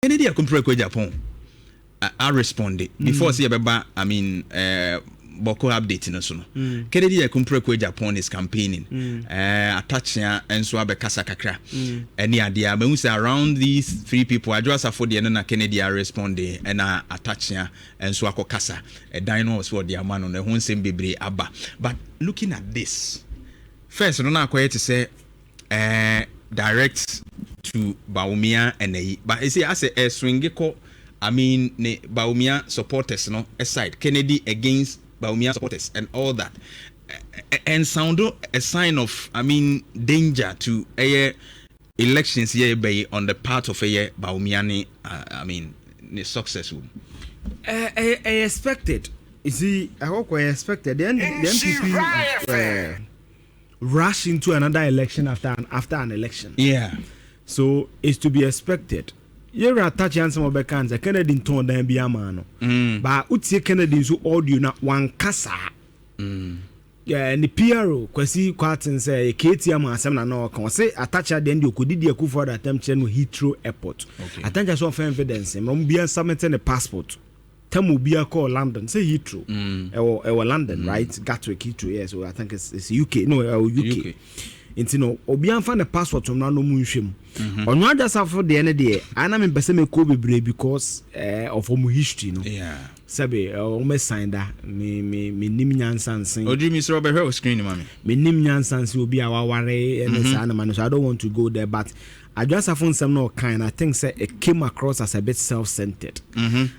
Kennedy akumpre ko Japan. I responded before see beba I mean Boko update no so no. Kennedy akumpre ko Japan is campaigning. Attaching enso abekasa kakra. Any idea me say around these three people I just afford the na Kennedy responded and attaching enso akokasa. A dino was for the man on the hun sem bebre aba. But looking at this first no na quiet to say direct to Baumia and but you see as a swing ko I mean ne Baumia supporters no aside Kennedy against Baumia supporters and all that and sound a sign of I mean danger to elections here by on the part of Baumia I mean successful. I expected. You see, I hope I expected. The MPP rush into another election after an election. Yeah. So it's to be expected. You're attaching some of the cans. Kennedy tone them be a man. But utie Kennedy so audio na one kasa. Yeah, and the PRO kwasi kwatin say KTM asem na no kan say attach at the end you could did ku for that attempt no Heathrow airport. Attach so for evidence. Mom be submitting a passport. Temu be a call London say Heathrow. Or London, right? Gatwick Heathrow. Yes, so I think it's UK. No, UK. Into no obian fan the passport from no munhwem on one just for the end there and I'm pese me ko bebre because of home history no sabe o me sign that me nim nyansansen odu mi so be hwe screen mama me nim nyansansen obi a waware and say na man so I don't want to go there but I just have found some no kind I think say it came across as a bit self-centered.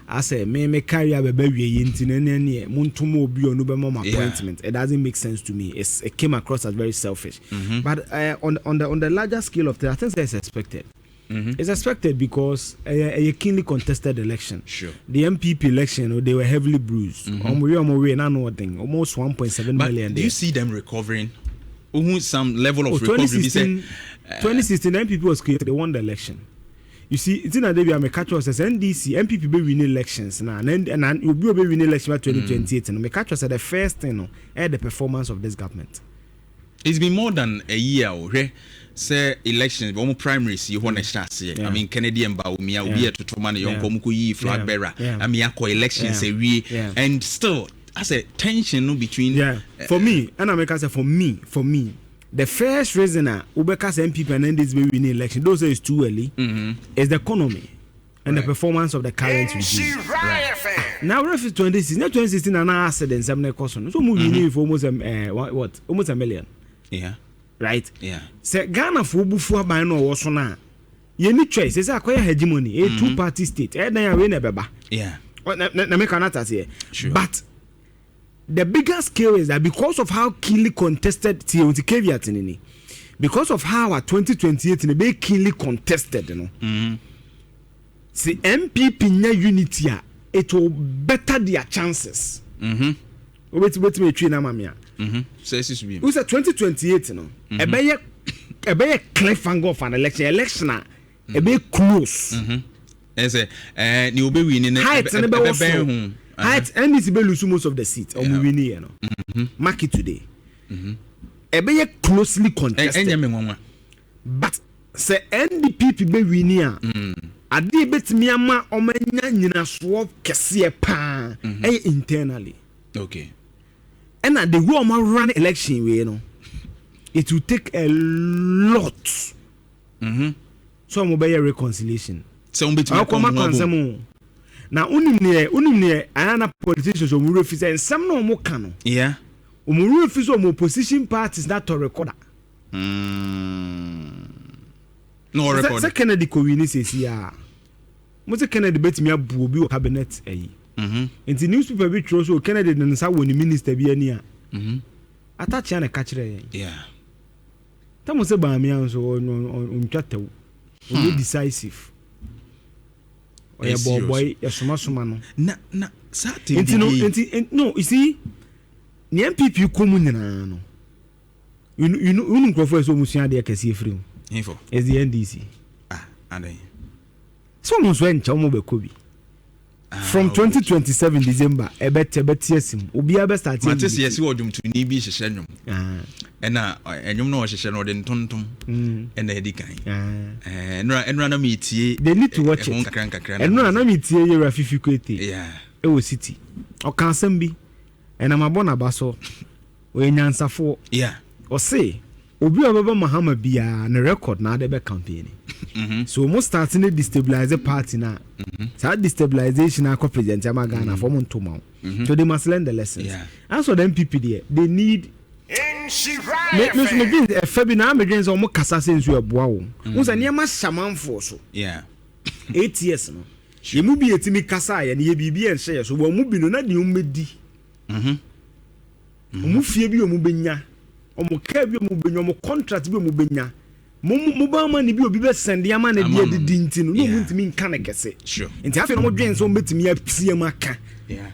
I say me carry a baby yinti ne muntumo obi onu be mama appointment. It doesn't make sense to me. It came across as very selfish. But on the larger scale of things I think it's expected. It's expected because a keenly contested election. Sure. The MPP election they were heavily bruised. Almost 1.7 million. Do you see them recovering? Some level of recovery. 2016 MPP was created. They won the election. You see, it's in a day we catch us as NDC MPP be winning elections now, and you'll be winning election by 2028. And we catch us at the first thing, the performance of this government. It's been more than a year. Okay? Say elections, almost primaries. You want to start I mean, Kennedy and Baumia will be a to young Komukuyi flag bearer. I mean, elections and still. As a tension between for me and I make say for me the first reason Ubeka's MPP and NDC will win election those is too early is the economy and the performance of the current regime. Now refer 2016 and accident 7 cost so we for almost almost a million. Right? Say Ghana for bufu ban no wo so na ye ni choice say akoya hegemony a two party state e dan we na beba. Na make another say but the bigger scale is that because of how keenly contested because of how our 2028 be keenly contested, you know. See MPP nya unity it will better their chances. Wait me train na mamia. Say this be. We say 2028, you know. E be cliff and go of an election e be close. Say ni obe win ni Height NDC be lose most of the seats. Or we win here, no. Mark it today. Be closely contested. But say NDP be win here. Ade bet me ama omanya nyina so kese pa internally. Okay. And at the way run election we know. It will take a lot. So mo be reconciliation. So bet me na unim ne ana politicians omu refuse and some no mo kano omu refuse omu opposition parties that to recorder no record se Kennedy ko wini sesi ya mo se Kennedy betimi abu obi o cabinet ayi enti newspaper bi tro so Kennedy ne nsa woni minister bi ani a attach na ka kire yen tamo se ba mi anso on twatew o decisive boy suma no na certain no you see the MPP komu nyina no you know nkrofo so musia de akasi free info is the NDC and so mo so encha mo be kobi from 2027 December ebet yesim obi aba start Matthew yes odum to ni bi hyehyɛ nwom ɛna ɛnwom no ɔhyehyɛ no ɔde ntontom ɛna ɛdi kan ɛnura na metie they need to watch it ɛnura na metie yɛwura fifi kwete ɛwɔ city ɔka asɛm bi ɛna mabɔ n'aba so ɔyɛ nyansafo ɔse obi a ɔbɛbɛ mahama biara ne record na ade bɛ campaign so mo start ne destabilize party na so destabilization akɔ president ama Ghana for mo ntoma so they must learn the lessons as for the MPP there they need Nhyira Fabi na amedwen so mo kasa sensu eboa wo wo sa niam ahyamanfo so 8 years no ye mu bi etimi kasa ya ne ye bibi en hye so wo mu bi no na de ummedi mu fie bi o mu benya o mu ka bi o mu benya o mu contract bi o mu benya mu ba ma ne bi obi be sende ama na de didinti no mu ntimi nka na kese nti afi no mo dwen so mbetimi apsie maka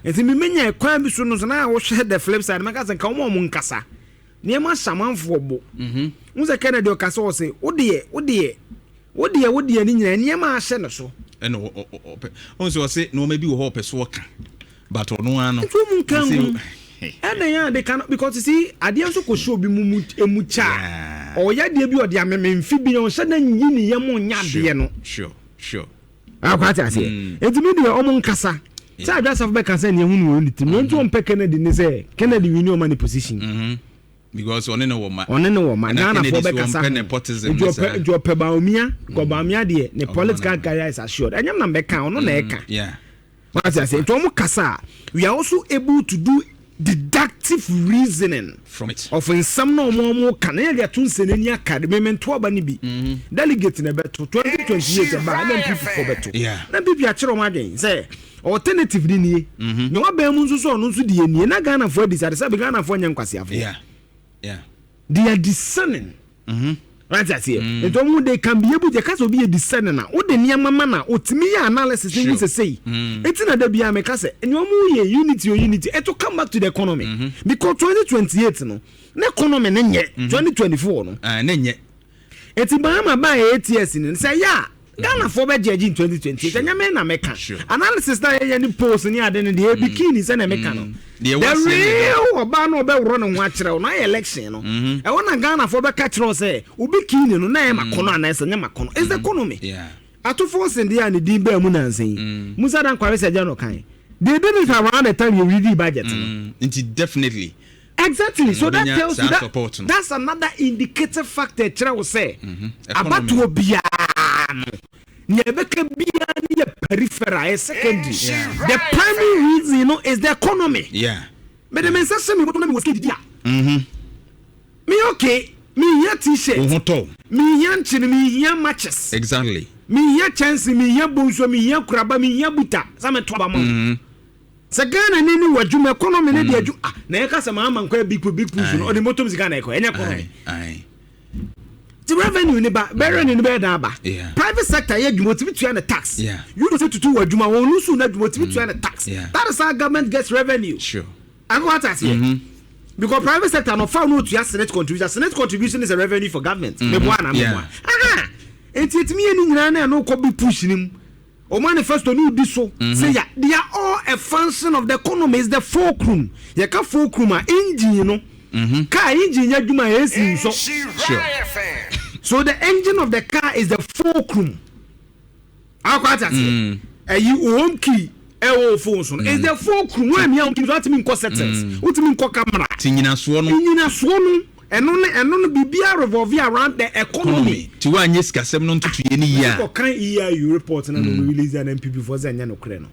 nti me menya kwan bi so no so na wo hwe the flip side maka sen ka mo nkasa niema samanfo bo unse Kennedy okasa o se wode ni nyina niema ahye no so eno onse o se no ma bi wo ho peso ka but ono ano ena ya de kan because you see ade nso ko show bi mu cha o ya de bi o de amemfi bi no hye na nyi ni yem nya de no sure akwati ase entimi de o mu nkasa say adwasa be kan say ne hu no ni tim no nto on pe Kennedy ni say Kennedy win o man position because on no woman Ghana for be kasa jo pe baomia ko baomia de ne political career is assured enyam na be kan ono na e kan what I say to mo kasa we are also able to do deductive reasoning from it of in some no more can area tun seneni academy to aba ni bi delegate na beto 2028 ba na people for beto na people a kire o maden say alternative ni nie no ba mu nso so no nso de nie na Ghana for decide say be Ghana for nyankwasia for they are discerning right at here and they can be able to cast be a discerning na wo de niam mama na otimi ya analysis ni say etina da bia me kase enyo mu ye unity it to come back to the economy because 2028 no na economy ne nye 2024 no ne nye etiba ma ba 8 years ni say ya Ghana for be judge in 2028 enya na meka analysis na ye ni post ni ade ne de bikini say na meka no the real oba no be woro ne ho akere no election no e wona Ghana for be ka kere say ubikini no na e makono ana say nya makono is the economy atofo send ya ne din ba mu nansen musa dan kware say jano kan they did it around the time you read the budget definitely exactly so that tells you that that's another indicator factor kere we say abatu obia Nyebeka bia ni peripheral secondary the primary reason is the economy but the message me go to me was kid dia me okay me here t-shirt me here chin me here matches exactly me here chance me here bonso me here kuraba me here buta some to ba mo Sagana ni wadwuma economy na dia adwu na e ka se ma nkwa big push no the motor music na e ko enya economy the revenue ni ba better ni be da ba private sector ye dwuma tibi tua na tax you don't say to do wadwuma won lusu na dwuma tibi tua na tax that is how government gets revenue and what I say because private sector no fa no tua senate contribution is a revenue for government me boa na me boa etimi ye ni nyina na no ko bi push nim o manifesto ni di so say ya they are all a function of the economy is the fulcrum ye ka fulcrum a engine no car engine ya dwuma esi so so the engine of the car is the fulcrum akwata say you home key e phone so is the fulcrum when me am kin so atimi nko settings utimi nko camera tinyina so no eno no bibia revolve around the economy ti wa nye sikasem no ntutu ye ni ya ko kan EU report na no release an MPP for say anya no kre no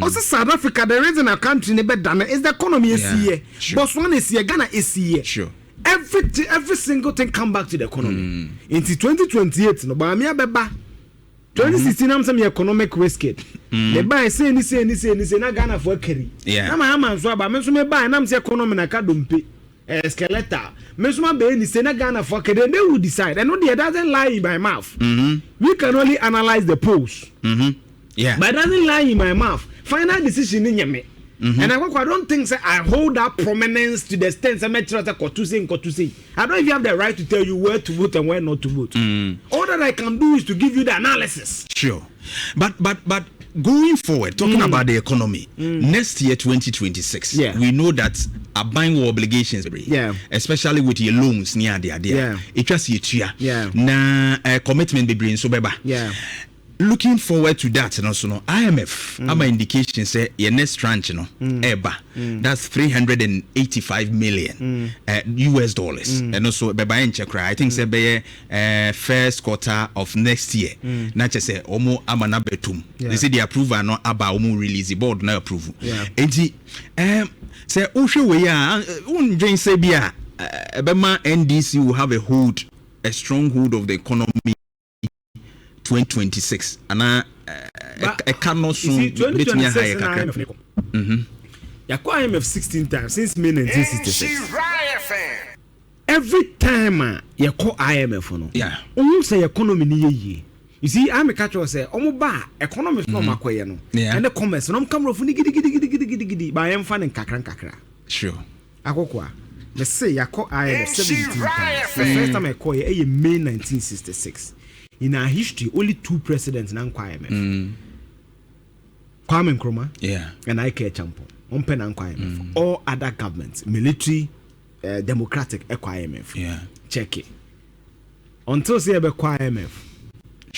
also South Africa the reason a country ne be done is the economy is here Botswana is here Ghana is here every single thing come back to the economy into 2028 no ba me abeba 2016 am some economic risk it the buy say ni na Ghana for carry na ma so aba me so me buy na am say economy na ka dompe skeletal me so ma be ni say na Ghana for carry they will decide and no they doesn't lie in my mouth we can only analyze the polls but it doesn't lie in my mouth final decision in me and I don't think say I hold that prominence to the extent say metro to say I don't even have the right to tell you where to vote and where not to vote all that I can do is to give you the analysis but going forward, talking about the economy, next year 2026, we know that are buying obligations, especially with your loans near the idea. It just na commitment be bring so beba. Looking forward to that, and also no IMF. Our indication say your next tranche, that's 385 million US dollars, and also beba in Czech. I think say be first quarter of next year. Not just say omo amana betum. They say the approval no aba omo release the board no approve. Enti say ohwe we ya unjin say bia bema NDC will have a strong hold of the economy 2026 and a cannot soon let me higher IMF 16 times since May 1966. Every time you call IMF no almost say economy ni ye. You see I'm a catcher say omo ba economy no makoye no and the commerce no come rofu ni gidi by am fan kakra sure akokwa let's say you call IMF 17 times. The first time I call you May 1966. In our history, only 2 presidents na IMF. Kwame Nkrumah, and Ike Echempo. Ompen na IMF. All other governments, military, democratic, IMF. Check it. Until say be IMF.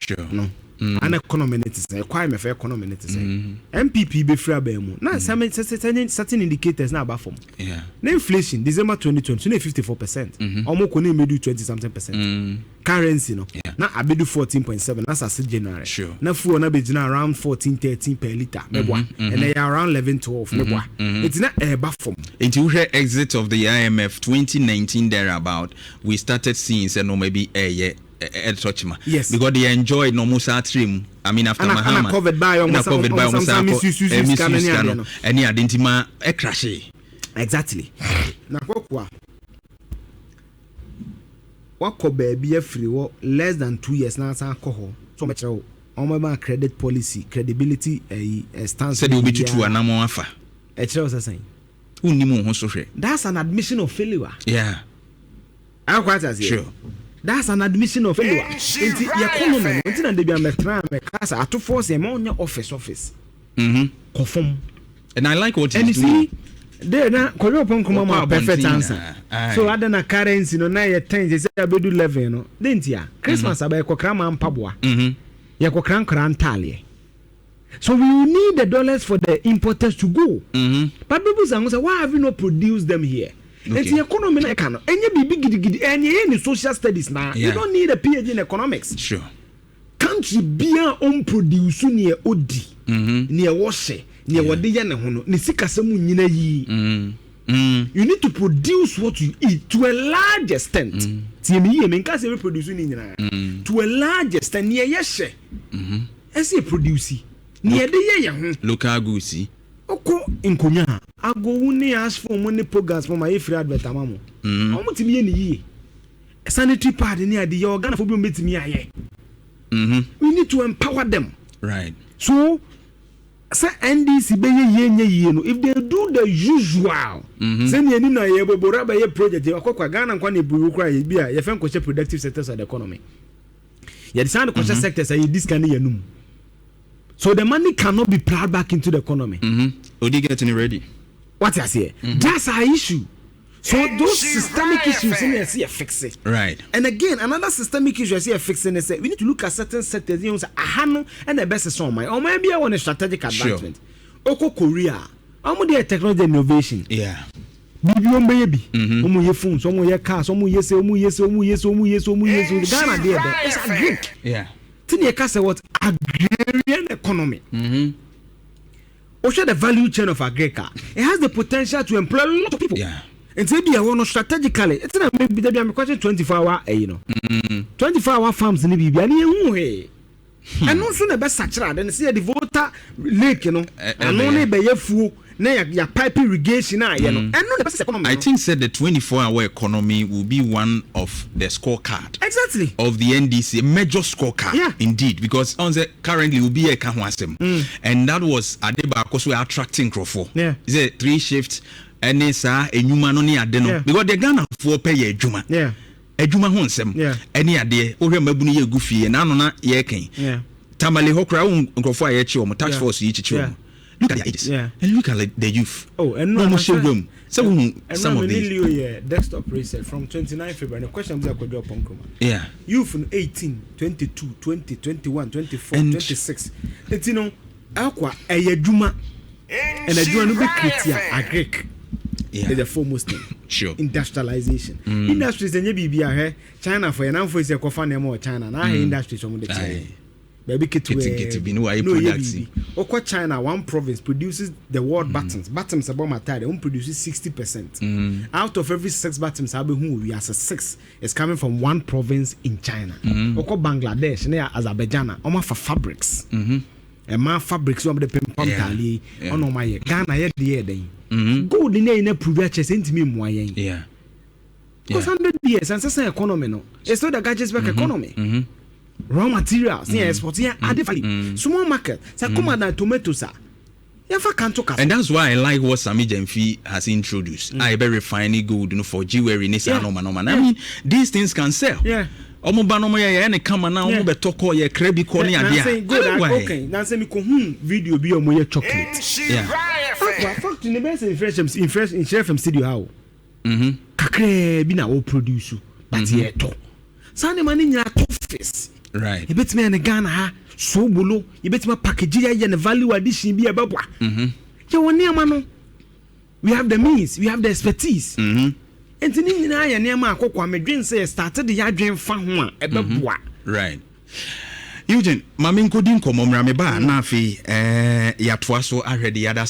Sure. No. An economy net is IMF economy net is MPP be free abemu. Now certain indicators na about form. Na inflation December 2020 na 54%. Omo ko na medu 20 something percent. Currency no. Na abedu 14.7 that's as January. Sure. Na fuel na be around 14-13 per liter. Meboa. And they are around 11-12 meboa. It's not eba form. Into the exit of the IMF 2019 thereabout, we started seeing say no maybe yes, because they enjoyed no musa trim. I mean after Mahama covered by almost any identima a crash. Exactly. Na what could be a free less than 2 years now so much on my credit policy credibility a stance said will be true and I'm offer. Saying that's an admission of failure. I'm quite as sure. That's an admission of failure. Into your economy, until they be a metro, a to force them on your office. Conform. And I like what you see. There now, come perfect answer. So other than currency, no, now your 10 they say I do 11, no. Didn't ya? Christmas about Kokrama and Pabua. Ya Kokran Talia. So we will need the dollars for the importers to go. But people say, why have you not produced them here? It's the economy na can. Any big any social studies now. You don't need a PhD in economics. Sure. Country be on produce near Odi, near Washe, near Wadia na hono. Ni sikasemu nyina yi. You need to produce what you eat to a large extent. TME men ka se produce ni nyina. To a large extent near yeshe. Ese produce. Near de ye ho. Local goods. Oko inkonya ago woni ask for money programs for my free advert amamo omo timi ye ni yi sanitary pad ni ade ye organ for bi metimi aye we need to empower them, right? So say NDC be ye no if they do the usual say ni na ye bobora ba ye project akokwa Ghana nkwa na buru kra ye bia ye fen koche productive sectors of the economy ye the sound koche sectors say this can ye num. So the money cannot be plowed back into the economy. Odi getting ready. What I say? That's our issue. So those systemic issues in here fix it. Right. And again, another systemic issue I see fixing is we need to look at certain sectors. You know, say and the best is on my or maybe I want a strategic advancement. Oko Korea. I'm with technology innovation. Yeah. Baby, omo ye phones, omo ye cars, omo ye Ghana there. It's a drink. Yeah. Say what agrarian economy. Also the value chain of agriculture. It has the potential to employ a lot of people. Yeah. And maybe I want to strategically. It's not maybe there be a question 24-hour, 24-hour farms in the Bibi. And also the best saturated. Then see the water lake, and only by your food. Ya pipe irrigation and no the best economy. I think said the 24-hour economy will be one of the scorecard. Exactly. Of the NDC, major scorecard. Yeah. Indeed, because on the currently will be a kahwasem. And that was Adeba because we are attracting Crawford. Yeah. Is it 3 shifts and it's a human only adeno because the Ghana for pay a juma. Yeah. A juma honsem. Yeah. Any ade or mabuni goofy and anona ye ken. Yeah. Tamale Hokra Nkofo Ayechi or tax force each. Look at the ages. And look at the youth. Oh, and no more room. So some of these desktop research from 29 February. The question is going to be yeah. Youth from 18, 22, 20, 21, 24, 26. It's you know, aqua a juma and a juma no be kritia agric. Yeah. Is the foremost thing. Sure. Industrialization. Industries and you China for an for is a cofan more China. Now industries from the China. Baby to be no products. Okwa China, one province produces the world buttons. Buttons about my tire, they produces 60%. Out of every 6 buttons, we as a 6 is coming from one province in China. Okwa Bangladesh, near Azerbaijan, oma for fabrics. And my fabrics over the pump tally on my Ghana yet the year. Gold in a produce into me moyen. Yeah. Because 100 years and say economy no. It's not the gadgets back economy. Raw materials, export, small market. Tomatoes are. And that's why I like what Sami Jemfi has introduced. I be refining gold, for jewelry, I mean, these things can sell. Yeah. Any come now, be toko ye krebi corny and okay. Now say me video be on chocolate. Yeah. Fact in the best in share from studio how. Kakre bi na wo produce, but ye to. Sani mani nya face. Right. You bet me in Ghana ha so bolo. You bet me package ya the value addition be ababwa. You want near mano. We have the means, we have the expertise. And tini na ya near ma akokwa me dream say started the adwen fa ho a ebabwa. Right. Eugene, mami nkodin komo mra me ba na afi ya toa so ahwede ya da